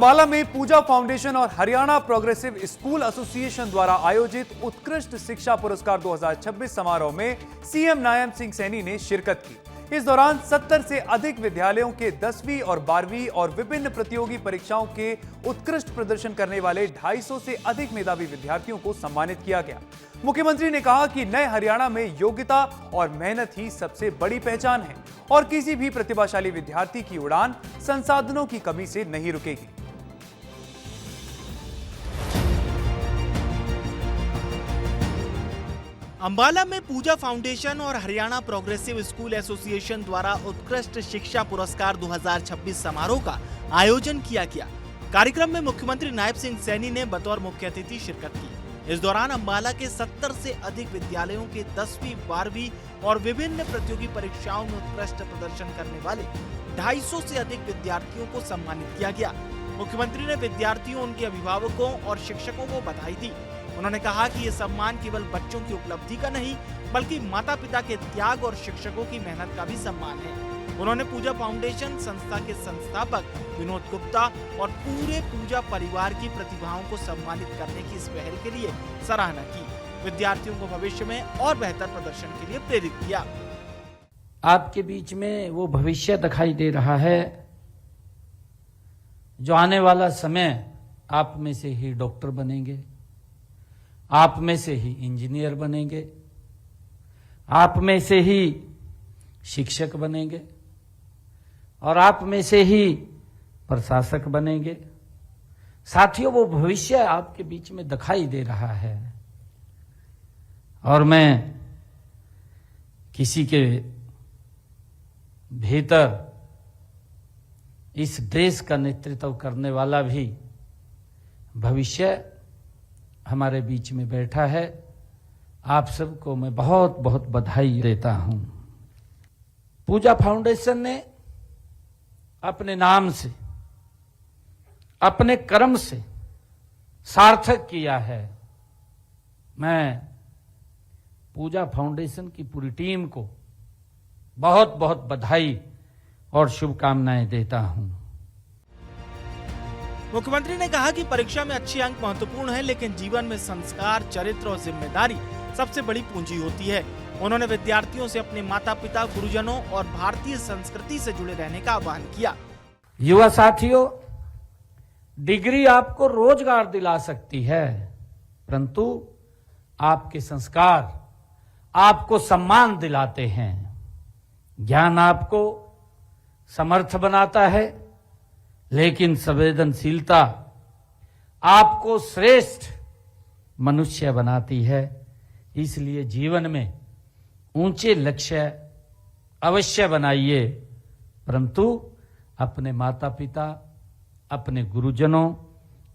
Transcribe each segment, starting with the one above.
अंबाला में पूजा फाउंडेशन और Haryana progressive school association द्वारा आयोजित उत्कृष्ट शिक्षा पुरस्कार 2026 समारोह में सीएम नायब सिंह सैनी ने शिरकत की। इस दौरान 70 से अधिक विद्यालयों के 10वीं और 12वीं और विभिन्न प्रतियोगी परीक्षाओं के उत्कृष्ट प्रदर्शन करने वाले 250 से अधिक मेधावी विद्यार्थियों को सम्मानित किया गया। मुख्यमंत्री ने कहा कि नए हरियाणा में योग्यता और मेहनत ही सबसे बड़ी पहचान है और किसी भी प्रतिभाशाली विद्यार्थी की उड़ान संसाधनों की कमी से नहीं रुकेगी। अंबाला में पूजा फाउंडेशन और हरियाणा प्रोग्रेसिव स्कूल एसोसिएशन द्वारा उत्कृष्ट शिक्षा पुरस्कार 2026 समारोह का आयोजन किया गया। कार्यक्रम में मुख्यमंत्री नायब सिंह सैनी ने बतौर मुख्य अतिथि शिरकत की। इस दौरान अंबाला के 70 से अधिक विद्यालयों के 10वीं, 12वीं और विभिन्न प्रतियोगी परीक्षाओं में उत्कृष्ट प्रदर्शन करने वाले 250 से अधिक विद्यार्थियों को सम्मानित किया गया। मुख्यमंत्री ने विद्यार्थियों, उनके अभिभावकों और शिक्षकों को बधाई दी। उन्होंने कहा कि ये सम्मान केवल बच्चों की उपलब्धि का नहीं, बल्कि माता पिता के त्याग और शिक्षकों की मेहनत का भी सम्मान है। उन्होंने पूजा फाउंडेशन संस्था के संस्थापक विनोद गुप्ता और पूरे पूजा परिवार की प्रतिभाओं को सम्मानित करने की इस पहल के लिए सराहना की। विद्यार्थियों को भविष्य में और बेहतर प्रदर्शन के लिए प्रेरित किया। आपके बीच में वो भविष्य दिखाई दे रहा है जो आने वाला समय आप में से ही डॉक्टर बनेंगे, आप में से ही इंजीनियर बनेंगे, आप में से ही शिक्षक बनेंगे और आप में से ही प्रशासक बनेंगे। साथियों, वो भविष्य आपके बीच में दिखाई दे रहा है और मैं किसी के भीतर इस देश का नेतृत्व करने वाला भी भविष्य हमारे बीच में बैठा है। आप सबको मैं बहुत बहुत बधाई देता हूं। पूजा फाउंडेशन ने अपने नाम से, अपने कर्म से सार्थक किया है। मैं पूजा फाउंडेशन की पूरी टीम को बहुत बहुत बधाई और शुभकामनाएं देता हूं। मुख्यमंत्री ने कहा कि परीक्षा में अच्छे अंक महत्वपूर्ण है, लेकिन जीवन में संस्कार, चरित्र और जिम्मेदारी सबसे बड़ी पूंजी होती है। उन्होंने विद्यार्थियों से अपने माता पिता, गुरुजनों और भारतीय संस्कृति से जुड़े रहने का आह्वान किया। युवा साथियों, डिग्री आपको रोजगार दिला सकती है, परंतु आपके संस्कार आपको सम्मान दिलाते हैं। ज्ञान आपको समर्थ बनाता है, लेकिन संवेदनशीलता आपको श्रेष्ठ मनुष्य बनाती है। इसलिए जीवन में ऊंचे लक्ष्य अवश्य बनाइए, परंतु अपने माता पिता, अपने गुरुजनों,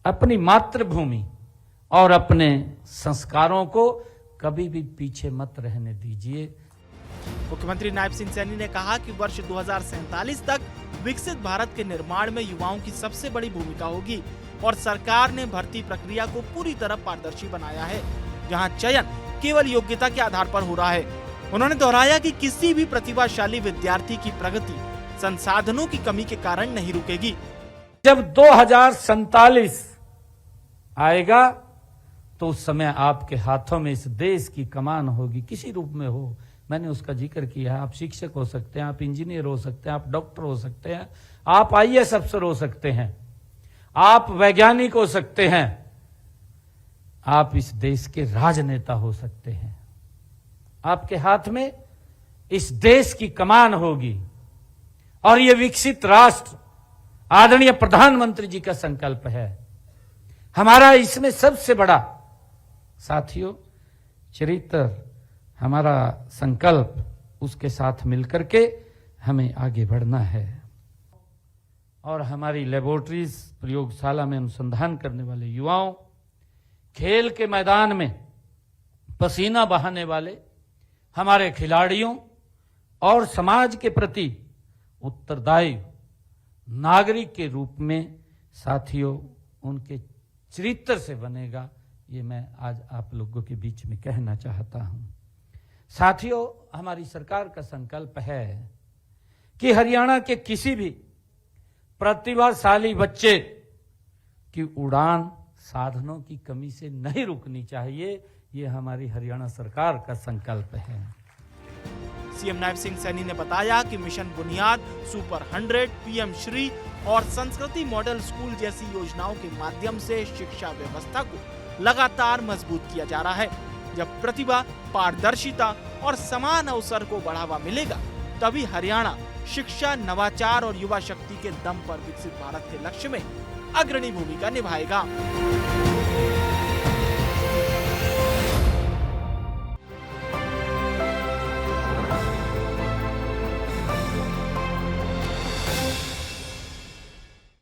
अपनी मातृभूमि और अपने संस्कारों को कभी भी पीछे मत रहने दीजिए। मुख्यमंत्री नायब सिंह सैनी ने कहा कि वर्ष 2047 तक विकसित भारत के निर्माण में युवाओं की सबसे बड़ी भूमिका होगी और सरकार ने भर्ती प्रक्रिया को पूरी तरह पारदर्शी बनाया है, जहां चयन केवल योग्यता के आधार पर हो रहा है। उन्होंने दोहराया कि किसी भी प्रतिभाशाली विद्यार्थी की प्रगति संसाधनों की कमी के कारण नहीं रुकेगी। जब 2047 आएगा तो उस समय आपके हाथों में इस देश की कमान होगी, किसी रूप में हो। मैंने उसका जिक्र किया है। आप शिक्षक हो सकते हैं, आप इंजीनियर हो सकते हैं, आप डॉक्टर हो सकते हैं, आप आईएएस अफसर हो सकते हैं, आप वैज्ञानिक हो सकते हैं, आप इस देश के राजनेता हो सकते हैं। आपके हाथ में इस देश की कमान होगी और यह विकसित राष्ट्र आदरणीय प्रधानमंत्री जी का संकल्प है। हमारा इसमें सबसे बड़ा साथियों चरित्र, हमारा संकल्प, उसके साथ मिलकर के हमें आगे बढ़ना है और हमारी लेबोरेटरीज, प्रयोगशाला में अनुसंधान करने वाले युवाओं, खेल के मैदान में पसीना बहाने वाले हमारे खिलाड़ियों और समाज के प्रति उत्तरदायी नागरिक के रूप में साथियों उनके चरित्र से बनेगा, ये मैं आज आप लोगों के बीच में कहना चाहता हूं। साथियों, हमारी सरकार का संकल्प है कि हरियाणा के किसी भी प्रतिभाशाली बच्चे कि उड़ान साधनों की कमी से नहीं रुकनी चाहिए। ये हमारी हरियाणा सरकार का संकल्प है। सीएम नायब सिंह सैनी ने बताया कि मिशन बुनियाद, सुपर 100, पीएम श्री और संस्कृति मॉडल स्कूल जैसी योजनाओं के माध्यम से शिक्षा व्यवस्था को लगातार मजबूत किया जा रहा है। जब प्रतिभा, पारदर्शिता और समान अवसर को बढ़ावा मिलेगा, तभी हरियाणा शिक्षा, नवाचार और युवा शक्ति के दम पर विकसित भारत के लक्ष्य में अग्रणी भूमिका निभाएगा।